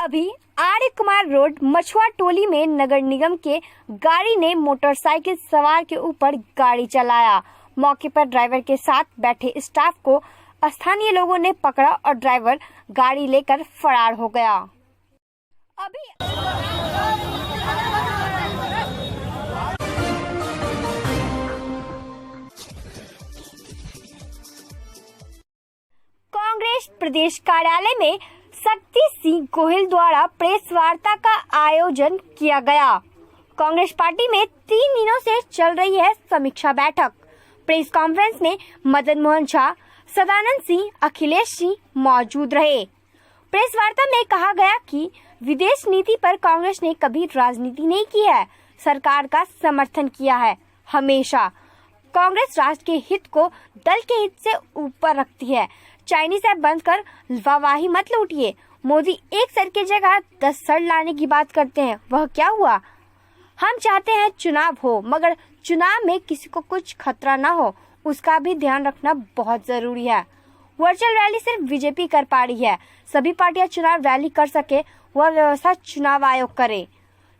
अभी आर्य कुमार रोड मछुआ टोली में नगर निगम के गाड़ी ने मोटरसाइकिल सवार के ऊपर गाड़ी चलाया। मौके पर ड्राइवर के साथ बैठे स्टाफ को स्थानीय लोगों ने पकड़ा और ड्राइवर गाड़ी लेकर फरार हो गया। अभी कांग्रेस प्रदेश कार्यालय में शक्ति सिंह गोहिल द्वारा प्रेस वार्ता का आयोजन किया गया। कांग्रेस पार्टी में 3 दिनों से चल रही है समीक्षा बैठक। प्रेस कॉन्फ्रेंस में मदन मोहन झा, सदानंद सिंह, अखिलेश सिंह मौजूद रहे। प्रेस वार्ता में कहा गया कि विदेश नीति पर कांग्रेस ने कभी राजनीति नहीं की है, सरकार का समर्थन किया है। हमेशा कांग्रेस राष्ट्र के हित को दल के हित से ऊपर रखती है। चाइनीज ऐप बंद कर वाहवाही मत लूटिए। मोदी एक सर की जगह 10 सर लाने की बात करते हैं, वह क्या हुआ? हम चाहते हैं चुनाव हो, मगर चुनाव में किसी को कुछ खतरा ना हो, उसका भी ध्यान रखना बहुत जरूरी है। वर्चुअल रैली सिर्फ बीजेपी कर पा रही है। सभी पार्टियां चुनाव रैली कर सके, वह व्यवस्था चुनाव आयोग करे।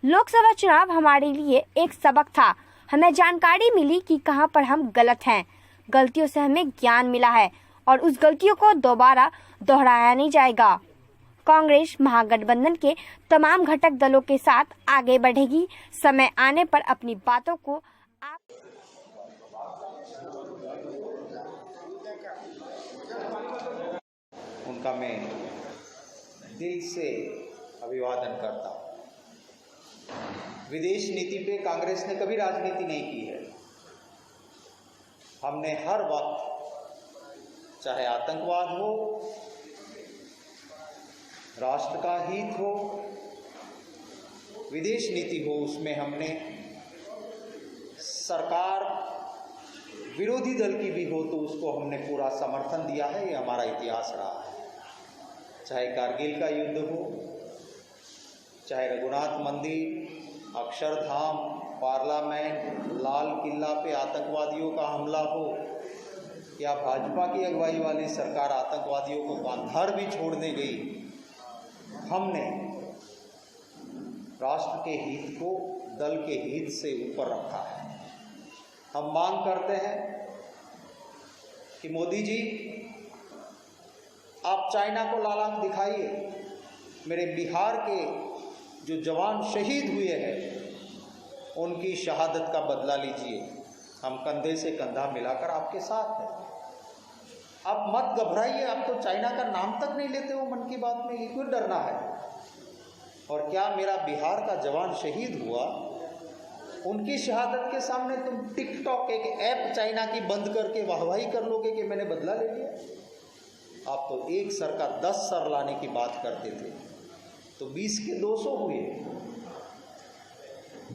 लोकसभा चुनाव हमारे लिए एक सबक था। हमें जानकारी मिली कि कहां पर हम गलत हैं। गलतियों से हमें ज्ञान मिला है और उस गलतियों को दोबारा दोहराया नहीं जाएगा। कांग्रेस महागठबंधन के तमाम घटक दलों के साथ आगे बढ़ेगी। समय आने पर अपनी बातों को उनका मैं दिल से अभिवादन करता हूँ। विदेश नीति पे कांग्रेस ने कभी राजनीति नहीं की है। हमने हर वक्त, चाहे आतंकवाद हो, राष्ट्र का हित हो, विदेश नीति हो, उसमें हमने सरकार विरोधी दल की भी हो तो उसको हमने पूरा समर्थन दिया है। ये हमारा इतिहास रहा है। चाहे कारगिल का युद्ध हो, चाहे रघुनाथ मंदिर, अक्षरधाम, पार्लियामेंट, लाल किला पे आतंकवादियों का हमला हो, या भाजपा की अगुवाई वाली सरकार आतंकवादियों को गांधार भी छोड़ने गई, हमने राष्ट्र के हित को दल के हित से ऊपर रखा है। हम मांग करते हैं कि मोदी जी, आप चाइना को लाल आंख दिखाइए। मेरे बिहार के जो जवान शहीद हुए हैं, उनकी शहादत का बदला लीजिए। हम कंधे से कंधा मिलाकर आपके साथ हैं। आप मत घबराइए। आप तो चाइना का नाम तक नहीं लेते हो मन की बात में, ये क्यों डरना है? और क्या मेरा बिहार का जवान शहीद हुआ, उनकी शहादत के सामने तुम टिकटॉक एक ऐप चाइना की बंद करके वाहवाही कर लोगे कि मैंने बदला ले लिया? आप तो एक सर का 10 सर लाने की बात करते थे, तो 20 के 200 हुए।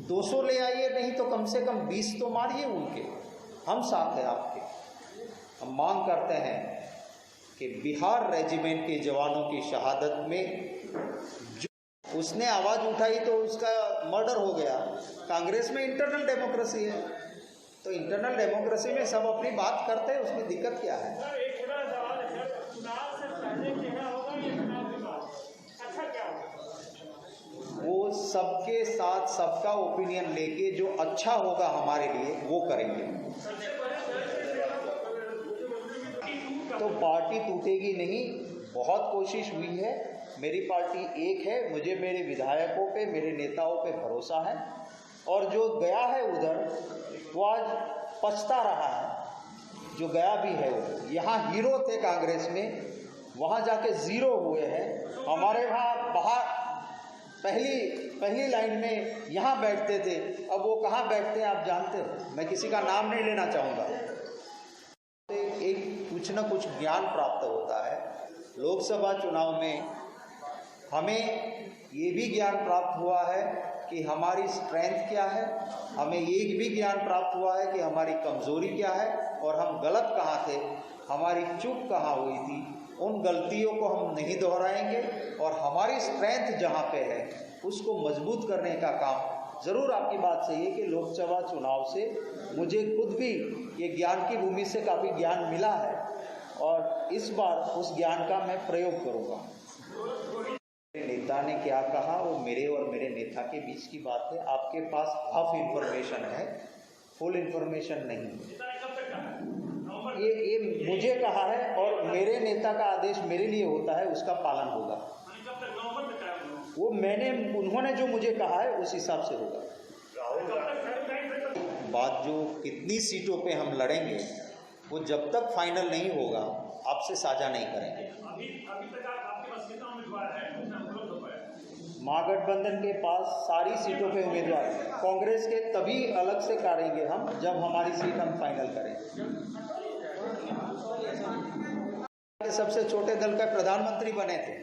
200 ले आइए, नहीं तो कम से कम 20 तो मारिए उनके। हम साथ हैं आपके। हम मांग करते हैं कि बिहार रेजिमेंट के जवानों की शहादत में जो उसने आवाज़ उठाई तो उसका मर्डर हो गया। कांग्रेस में इंटरनल डेमोक्रेसी है, तो इंटरनल डेमोक्रेसी में सब अपनी बात करते हैं, उसमें दिक्कत क्या है? वो सबके साथ सबका ओपिनियन लेके जो अच्छा होगा हमारे लिए वो करेंगे। तो पार्टी टूटेगी नहीं। बहुत कोशिश हुई है, मेरी पार्टी एक है। मुझे मेरे विधायकों पे, मेरे नेताओं पे भरोसा है। और जो गया है उधर, वो आज पछता रहा है। जो गया भी है वो, यहाँ हीरो थे कांग्रेस में, वहाँ जाके ज़ीरो हुए हैं। हमारे वहाँ बाहर पहली लाइन में यहाँ बैठते थे, अब वो कहाँ बैठते हैं आप जानते हो। मैं किसी का नाम नहीं लेना चाहूँगा। एक कुछ न कुछ ज्ञान प्राप्त होता है। लोकसभा चुनाव में हमें ये भी ज्ञान प्राप्त हुआ है कि हमारी स्ट्रेंथ क्या है। हमें ये भी ज्ञान प्राप्त हुआ है कि हमारी कमज़ोरी क्या है और हम गलत कहाँ थे, हमारी चूक कहाँ हुई थी। उन गलतियों को हम नहीं दोहराएंगे और हमारी स्ट्रेंथ जहाँ पे है उसको मजबूत करने का काम ज़रूर। आपकी बात सही है कि लोकसभा चुनाव से मुझे खुद भी ये ज्ञान की भूमि से काफ़ी ज्ञान मिला है और इस बार उस ज्ञान का मैं प्रयोग करूँगा। नेता ने क्या कहा वो मेरे और मेरे नेता के बीच की बात है। आपके पास हाफ इंफॉर्मेशन है, फुल इंफॉर्मेशन नहीं। ये मुझे कहा है और मेरे नेता का आदेश मेरे लिए होता है, उसका पालन होगा। वो उन्होंने जो मुझे कहा है उस हिसाब से होगा। बात जो कितनी सीटों पे हम लड़ेंगे वो जब तक फाइनल नहीं होगा आपसे साझा नहीं करेंगे। महागठबंधन के पास सारी सीटों पे उम्मीदवार हैं। कांग्रेस के तभी अलग से करेंगे हम जब हमारी सीट हम फाइनल करेंगे। सबसे छोटे दल का प्रधानमंत्री बने थे,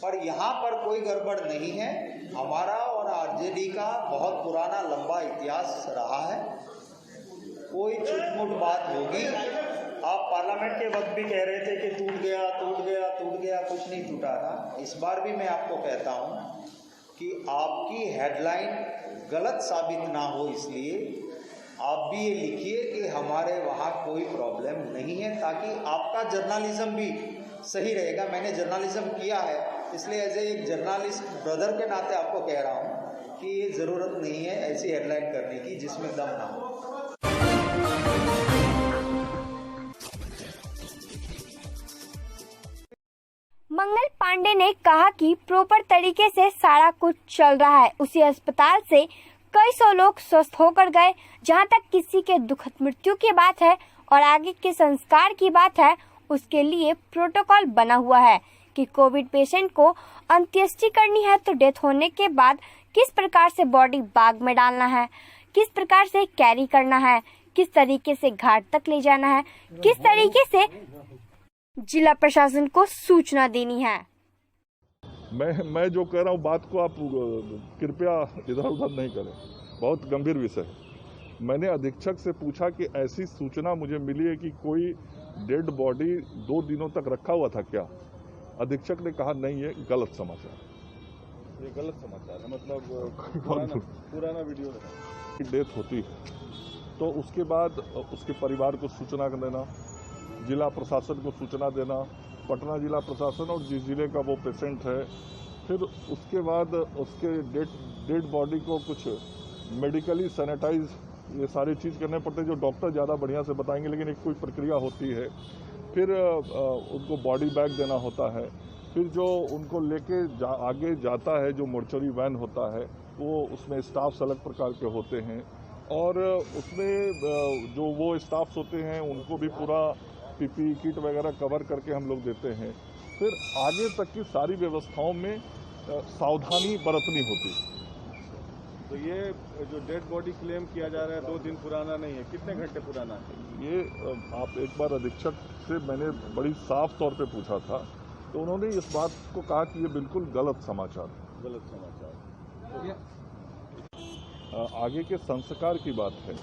पर यहाँ पर कोई गड़बड़ नहीं है। हमारा और आरजेडी का बहुत पुराना लंबा इतिहास रहा है। कोई छुटमुट बात होगी। आप पार्लियामेंट के वक्त भी कह रहे थे कि टूट गया, कुछ नहीं टूटा था। इस बार भी मैं आपको कहता हूँ कि आपकी हेडलाइन गलत साबित ना हो, इसलिए आप भी ये लिखिए कि हमारे वहाँ कोई प्रॉब्लम नहीं है, ताकि आपका जर्नलिज्म भी सही रहेगा। मैंने जर्नलिज्म किया है, इसलिए एज एक जर्नलिस्ट ब्रदर के नाते आपको कह रहा हूँ कि ये ज़रूरत नहीं है ऐसी हेडलाइन करने की जिसमें दम ना हो। मंगल पांडे ने कहा कि प्रॉपर तरीके से सारा कुछ चल रहा है। उसी अस्पताल से कई सौ लोग स्वस्थ होकर गए। जहां तक किसी के दुखद मृत्यु की बात है और आगे के संस्कार की बात है, उसके लिए प्रोटोकॉल बना हुआ है कि कोविड पेशेंट को अंत्येष्टि करनी है तो डेथ होने के बाद किस प्रकार से बॉडी बाग में डालना है, किस प्रकार से कैरी करना है, किस तरीके से घाट तक ले जाना है, किस तरीके से जिला प्रशासन को सूचना देनी है। मैं जो कह रहा हूँ बात को आप कृपया इधर उधर नहीं करें, बहुत गंभीर विषय है। मैंने अधीक्षक से पूछा कि ऐसी सूचना मुझे मिली है कि कोई डेड बॉडी 2 दिनों तक रखा हुआ था क्या? अधीक्षक ने कहा नहीं, ये गलत समाचार। ये गलत समाचार है, मतलब पुराना वीडियो है। डेथ होती है तो उसके बाद उसके परिवार को सूचना देना, जिला प्रशासन को सूचना देना, पटना जिला प्रशासन और जिस जिले का वो पेशेंट है, फिर उसके बाद उसके डेड बॉडी को कुछ मेडिकली सैनिटाइज, ये सारी चीज़ करने पड़ते हैं जो डॉक्टर ज़्यादा बढ़िया से बताएंगे, लेकिन एक कोई प्रक्रिया होती है। फिर उनको बॉडी बैग देना होता है। फिर जो उनको लेके आगे जाता है, जो मोर्चरी वैन होता है, वो उसमें स्टाफ्स अलग प्रकार के होते हैं और उसमें जो वो स्टाफ्स होते हैं उनको भी पूरा पीपी किट वगैरह कवर करके हम लोग देते हैं। फिर आगे तक की सारी व्यवस्थाओं में सावधानी बरतनी होती है। तो ये जो डेड बॉडी क्लेम किया जा रहा है 2 दिन पुराना नहीं है, कितने घंटे पुराना है? ये आप एक बार अधीक्षक से मैंने बड़ी साफ तौर पे पूछा था, तो उन्होंने इस बात को कहा कि ये बिल्कुल गलत समाचार है। गलत समाचार। आगे के संस्कार की बात है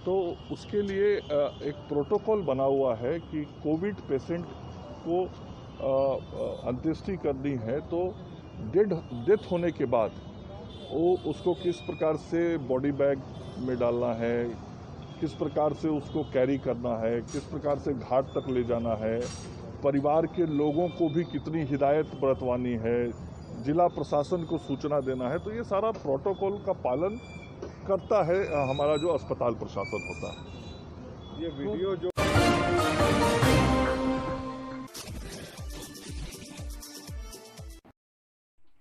तो उसके लिए एक प्रोटोकॉल बना हुआ है कि कोविड पेशेंट को अंत्येष्टि करनी है तो डेथ होने के बाद वो उसको किस प्रकार से बॉडी बैग में डालना है, किस प्रकार से उसको कैरी करना है, किस प्रकार से घाट तक ले जाना है, परिवार के लोगों को भी कितनी हिदायत बरतवानी है, जिला प्रशासन को सूचना देना है। तो ये सारा प्रोटोकॉल का पालन करता है हमारा जो अस्पताल प्रशासन होता है। ये वीडियो जो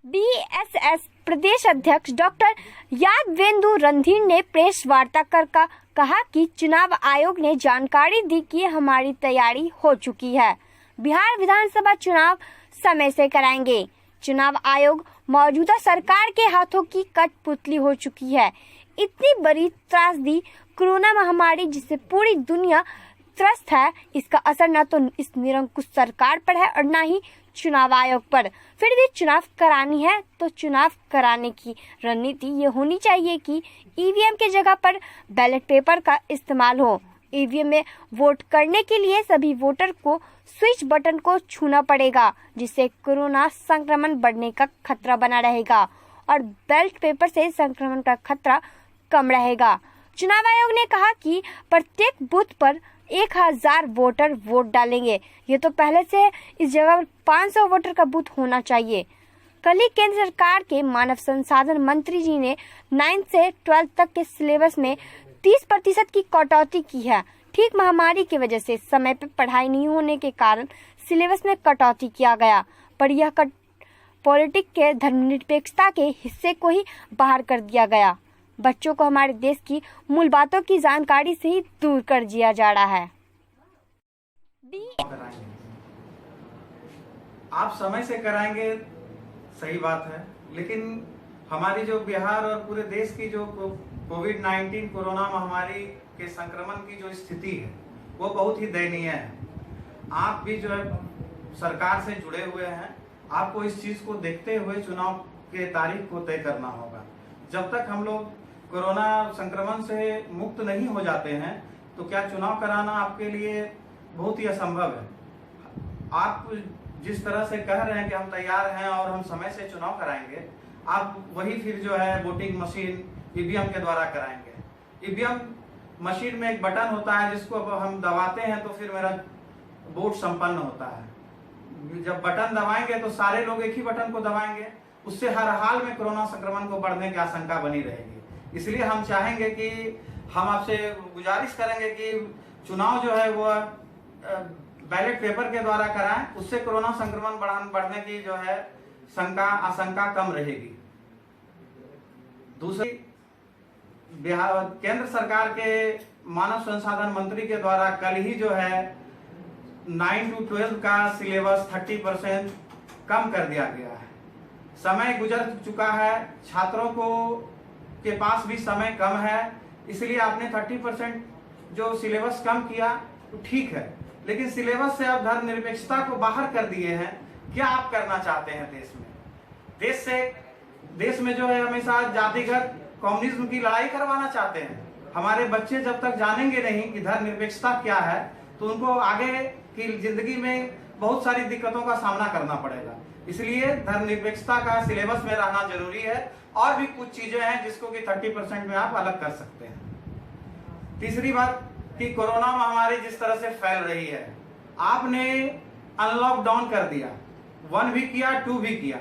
बीएसएस प्रदेश अध्यक्ष डॉक्टर यादवेंदु रणधीर ने प्रेस वार्ता कर कहा कि चुनाव आयोग ने जानकारी दी कि हमारी तैयारी हो चुकी है। बिहार विधानसभा चुनाव समय से कराएंगे। चुनाव आयोग मौजूदा सरकार के हाथों की कठपुतली हो चुकी है। इतनी बड़ी त्रासदी कोरोना महामारी जिससे पूरी दुनिया त्रस्त है, इसका असर न तो इस निरंकुश सरकार पर है और न ही चुनाव आयोग पर। फिर भी चुनाव करानी है तो चुनाव कराने की रणनीति ये होनी चाहिए कि ईवीएम के जगह पर बैलेट पेपर का इस्तेमाल हो। ईवीएम में वोट करने के लिए सभी वोटर को स्विच बटन को छूना पड़ेगा, जिससे कोरोना संक्रमण बढ़ने का खतरा बना रहेगा और बैलेट पेपर से संक्रमण का खतरा कम रहेगा। चुनाव आयोग ने कहा कि प्रत्येक बूथ पर 1000 वोटर वोट डालेंगे। ये तो पहले से इस जगह पर 500 वोटर का बूथ होना चाहिए। कल ही केंद्र सरकार के मानव संसाधन मंत्री जी ने 9 से 12 तक के सिलेबस में 30% की कटौती की है। ठीक महामारी की वजह से समय पर पढ़ाई नहीं होने के कारण सिलेबस में कटौती किया गया, पर यह पॉलिटिक्स के धर्मनिरपेक्षता के हिस्से को ही बाहर कर दिया गया। बच्चों को हमारे देश की मूल बातों की जानकारी से ही दूर कर दिया जा रहा है। आप समय से कराएंगे, सही बात है, लेकिन हमारी जो बिहार और पूरे देश की जो कोविड-19 कोरोना महामारी के संक्रमण की जो स्थिति है वो बहुत ही दयनीय है। आप भी जो है सरकार से जुड़े हुए हैं, आपको इस चीज को देखते हुए चुनाव के तारीख को तय करना होगा। जब तक हम लोग कोरोना संक्रमण से मुक्त नहीं हो जाते हैं तो क्या चुनाव कराना आपके लिए बहुत ही असंभव है। आप जिस तरह से कह रहे हैं कि हम तैयार हैं और हम समय से चुनाव कराएंगे, आप वही फिर जो है वोटिंग मशीन ईवीएम के द्वारा कराएंगे। ईवीएम मशीन में एक बटन होता है जिसको हम दबाते हैं तो फिर मेरा वोट संपन्न होता है। जब बटन दबाएंगे तो सारे लोग एक ही बटन को दबाएंगे, उससे हर हाल में कोरोना संक्रमण को बढ़ने की आशंका बनी रहेगी। इसलिए हम चाहेंगे कि हम आपसे गुजारिश करेंगे कि चुनाव जो है वो बैलेट पेपर के द्वारा कराएं, उससे कोरोना संक्रमण बढ़ने की जो है आशंका कम रहेगी। दूसरी, बिहार केंद्र सरकार के मानव संसाधन मंत्री के द्वारा कल ही जो है 9 to 12 का सिलेबस 30% कम कर दिया गया है। समय गुजर चुका है, छात्रों को के पास भी समय कम है, इसलिए आपने 30% जो सिलेबस कम किया तो ठीक है, लेकिन सिलेबस से आप धर्मनिरपेक्षता को बाहर कर दिए हैं। क्या आप करना चाहते हैं देश में? देश में जो है हमेशा जातिगत कम्युनिज्म की लड़ाई करवाना चाहते हैं। हमारे बच्चे जब तक जानेंगे नहीं कि धर्मनिरपेक्षता क्या है तो उनको आगे की जिंदगी में बहुत सारी दिक्कतों का सामना करना पड़ेगा। इसलिए धर्मनिरपेक्षता का सिलेबस में रहना जरूरी है। और भी कुछ चीजें हैं जिसको कि 30% में आप अलग कर सकते हैं। तीसरी बात कि कोरोना महामारी जिस तरह से फैल रही है, आपने अनलॉक डाउन कर दिया, 1 भी किया, 2 भी किया,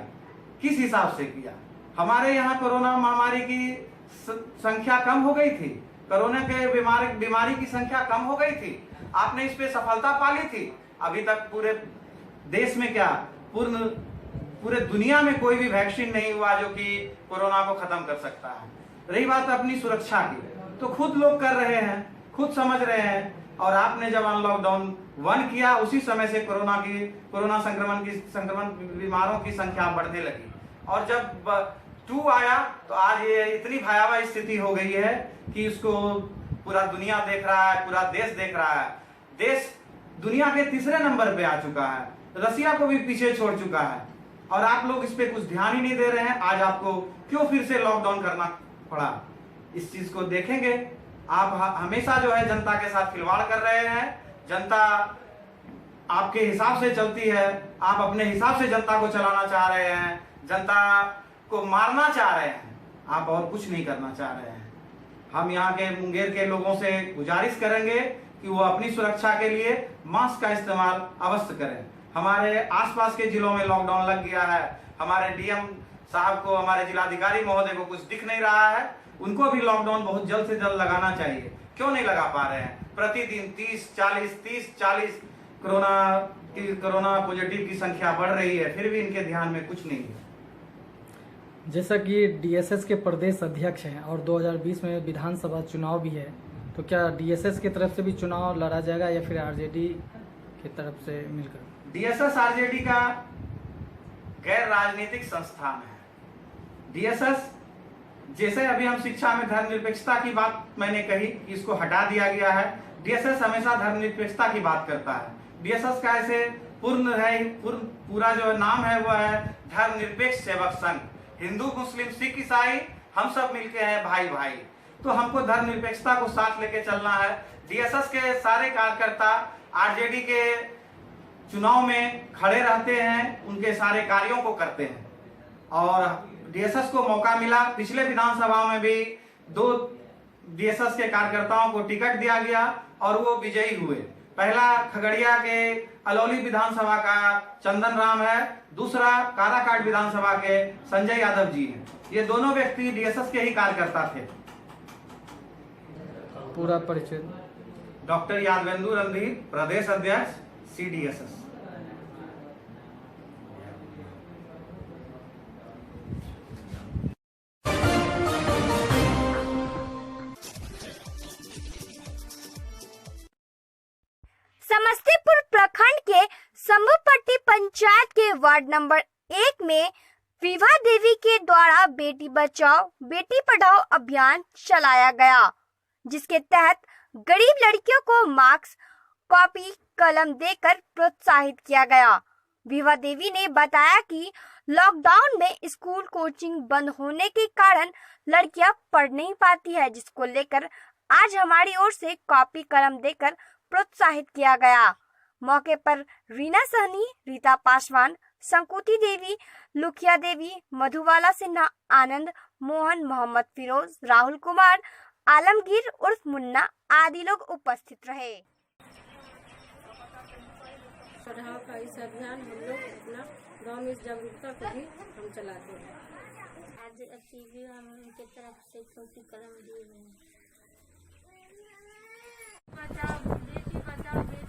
किस हिसाब से किया? हमारे यहाँ कोरोना महामारी की संख्या कम हो गई थी, कोरोना के बीमारी की संख्या कम हो गई थी, आपने इस पे सफलता पा ली थी। अभी तक पूरे देश में क्या पूरे दुनिया में कोई भी वैक्सीन नहीं हुआ जो कि कोरोना को खत्म कर सकता है। रही बात अपनी सुरक्षा की, तो खुद लोग कर रहे हैं, खुद समझ रहे हैं। और आपने जब अनलॉकडाउन 1 किया, उसी समय से कोरोना संक्रमण बीमारों की संख्या बढ़ने लगी। और जब 2 आया तो आज ये इतनी भयावह स्थिति हो गई है कि इसको पूरा दुनिया देख रहा है, पूरा देश देख रहा है। देश दुनिया के 3रे नंबर पे आ चुका है, रसिया को भी पीछे छोड़ चुका है, और आप लोग इस पे कुछ ध्यान ही नहीं दे रहे हैं। आज आपको क्यों फिर से लॉकडाउन करना पड़ा? इस चीज को देखेंगे। आप हमेशा जो है जनता के साथ खिलवाड़ कर रहे हैं। जनता आपके हिसाब से चलती है, आप अपने हिसाब से जनता को चलाना चाह रहे हैं, जनता को मारना चाह रहे हैं, आप और कुछ नहीं करना चाह रहे हैं। हम यहाँ के मुंगेर के लोगों से गुजारिश करेंगे कि वो अपनी सुरक्षा के लिए मास्क का इस्तेमाल अवश्य करें। हमारे आसपास के जिलों में लॉकडाउन लग गया है, हमारे डीएम साहब को, हमारे जिलाधिकारी महोदय को कुछ दिख नहीं रहा है, उनको भी लॉकडाउन बहुत जल्द से जल्द लगाना चाहिए। क्यों नहीं लगा पा रहे हैं? प्रतिदिन 30-40 कोरोना पॉजिटिव की संख्या बढ़ रही है, फिर भी इनके ध्यान में कुछ नहीं है। जैसा कि डीएसएस के प्रदेश अध्यक्ष हैं और 2020 में विधानसभा चुनाव भी है, तो क्या डीएसएस की तरफ से भी चुनाव लड़ा जाएगा या फिर आरजेडी की तरफ से मिलकर? डीएसएस आरजेडी का गैर राजनीतिक संस्थान है। डीएसएस जैसे अभी हम शिक्षा में धर्मनिरपेक्षता की बात मैंने कही, इसको हटा दिया गया है। डीएसएस हमेशा धर्मनिरपेक्षता की बात करता है। डीएसएस का ऐसे पूरा जो नाम है वो है धर्मनिरपेक्ष सेवक संघ। हिंदू, मुस्लिम, सिख, ईसाई हम सब मिलके हैं भाई भाई। तो हमको धर्मनिरपेक्षता को साथ लेके चलना है। डीएसएस के सारे कार्यकर्ता आरजेडी के चुनाव में खड़े रहते हैं, उनके सारे कार्यों को करते हैं। और डीएसएस को मौका मिला, पिछले विधानसभा में भी 2 डीएसएस के कार्यकर्ताओं को टिकट दिया गया और वो विजयी हुए। पहला खगड़िया के अलौली विधानसभा का चंदन राम है, दूसरा काराकाट विधानसभा के संजय यादव जी हैं। ये दोनों व्यक्ति डीएसएस के ही कार्यकर्ता थे। पूरा परिचय। डॉक्टर यादवेंदु रणधीर, प्रदेश अध्यक्ष CDSS। समस्तीपुर प्रखंड के शंभूपट्टी पंचायत के वार्ड नंबर 1 में विभा देवी के द्वारा बेटी बचाओ बेटी पढ़ाओ अभियान चलाया गया, जिसके तहत गरीब लड़कियों को मास्क, कॉपी, कलम देकर प्रोत्साहित किया गया। विभा देवी ने बताया कि लॉकडाउन में स्कूल कोचिंग बंद होने के कारण लड़कियां पढ़ नहीं पाती है, जिसको लेकर आज हमारी ओर से कॉपी कलम देकर प्रोत्साहित किया गया। मौके पर रीना सहनी, रीता पासवान, संकुति देवी, लुखिया देवी, मधुबाला सिन्हा, आनंद मोहन, मोहम्मद फिरोज, राहुल कुमार, आलमगीर उर्फ मुन्ना आदि लोग उपस्थित रहे। पढ़ाओ का इस अभियान हम लोग अपना गाँव में इस जागरूकता को भी हम चलाते हैं। आज टीवी हम उनके तरफ से कॉपी कलम दिए गए। बचाओ बेटी बचाओ।